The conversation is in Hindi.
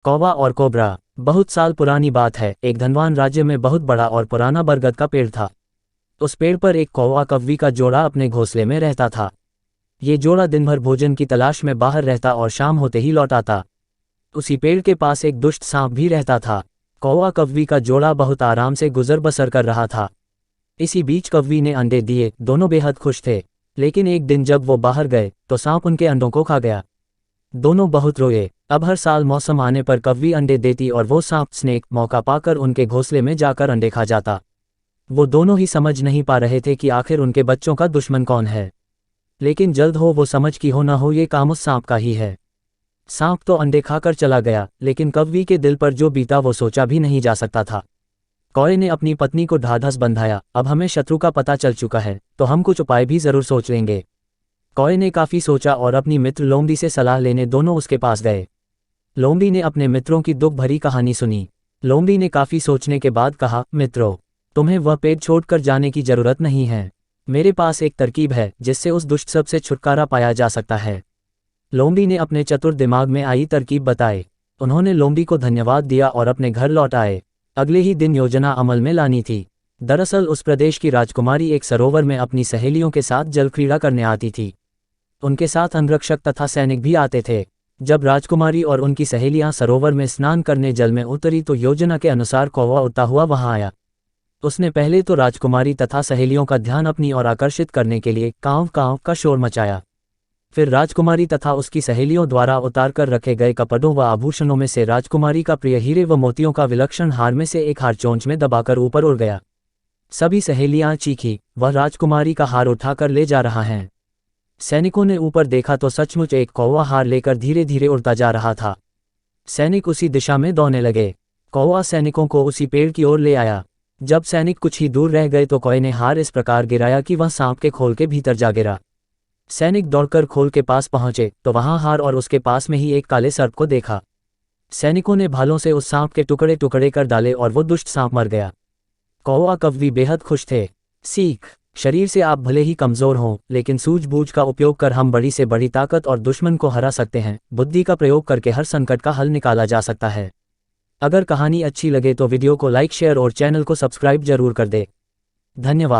कौवा और कोबरा। बहुत साल पुरानी बात है, एक धनवान राज्य में बहुत बड़ा और पुराना बरगद का पेड़ था। उस पेड़ पर एक कौवा कौवी का जोड़ा अपने घोंसले में रहता था। ये जोड़ा दिन भर भोजन की तलाश में बाहर रहता और शाम होते ही लौट आता। उसी पेड़ के पास एक दुष्ट सांप भी रहता था। कौवा कौवी का जोड़ा बहुत आराम से गुजर बसर कर रहा था। इसी बीच कौवी ने अंडे दिए, दोनों बेहद खुश थे। लेकिन एक दिन जब वो बाहर गए तो सांप उनके अंडों को खा गया। दोनों बहुत रोए। अब हर साल मौसम आने पर कौवी अंडे देती और वो सांप स्नेक मौका पाकर उनके घोंसले में जाकर अंडे खा जाता। वो दोनों ही समझ नहीं पा रहे थे कि आखिर उनके बच्चों का दुश्मन कौन है। लेकिन जल्द हो वो समझ कि हो ना हो ये काम उस सांप का ही है। सांप तो अंडे खाकर चला गया, लेकिन कौवी के दिल पर जो बीता वो सोचा भी नहीं जा सकता था। कौवे ने अपनी पत्नी को ढाढ़स बंधाया, अब हमें शत्रु का पता चल चुका है तो हम कुछ उपाय भी जरूर सोच लेंगे। कौवे ने काफ़ी सोचा और अपनी मित्र लोमड़ी से सलाह लेने दोनों उसके पास गए। लोमड़ी ने अपने मित्रों की दुख भरी कहानी सुनी। लोमड़ी ने काफ़ी सोचने के बाद कहा, मित्रों, तुम्हें वह पेड़ छोड़कर जाने की जरूरत नहीं है। मेरे पास एक तरकीब है जिससे उस दुष्ट सब से छुटकारा पाया जा सकता है। लोमड़ी ने अपने चतुर दिमाग में आई तरकीब बताई। उन्होंने लोमड़ी को धन्यवाद दिया और अपने घर लौट आए। अगले ही दिन योजना अमल में लानी थी। दरअसल उस प्रदेश की राजकुमारी एक सरोवर में अपनी सहेलियों के साथ जल क्रीड़ा करने आती थी। उनके साथ अंगरक्षक तथा सैनिक भी आते थे। जब राजकुमारी और उनकी सहेलियां सरोवर में स्नान करने जल में उतरी तो योजना के अनुसार कौवा उड़ता हुआ वहां आया। उसने पहले तो राजकुमारी तथा सहेलियों का ध्यान अपनी ओर आकर्षित करने के लिए कांव कांव का शोर मचाया। फिर राजकुमारी तथा उसकी सहेलियों द्वारा उतार कर रखे गए कपड़ों व आभूषणों में से राजकुमारी का प्रिय हीरे व मोतियों का विलक्षण हार में से एक हार चोंच में दबाकर ऊपर उड़ गया। सभी सहेलियां चीखी, वह राजकुमारी का हार उठाकर ले जा रहा है। सैनिकों ने ऊपर देखा तो सचमुच एक कौवा हार लेकर धीरे धीरे उड़ता जा रहा था। सैनिक उसी दिशा में दौड़ने लगे। कौवा सैनिकों को उसी पेड़ की ओर ले आया। जब सैनिक कुछ ही दूर रह गए तो कौवे ने हार इस प्रकार गिराया कि वह सांप के खोल के भीतर जा गिरा। सैनिक दौड़कर खोल के पास पहुंचे तो वहां हार और उसके पास में ही एक काले सर्प को देखा। सैनिकों ने भालों से उस सांप के टुकड़े टुकड़े कर डाले और वो दुष्ट सांप मर गया। कौवा कौवी बेहद खुश थे। सीख: शरीर से आप भले ही कमजोर हों, लेकिन सूझबूझ का उपयोग कर हम बड़ी से बड़ी ताकत और दुश्मन को हरा सकते हैं। बुद्धि का प्रयोग करके हर संकट का हल निकाला जा सकता है। अगर कहानी अच्छी लगे तो वीडियो को लाइक, शेयर और चैनल को सब्सक्राइब जरूर कर दे। धन्यवाद।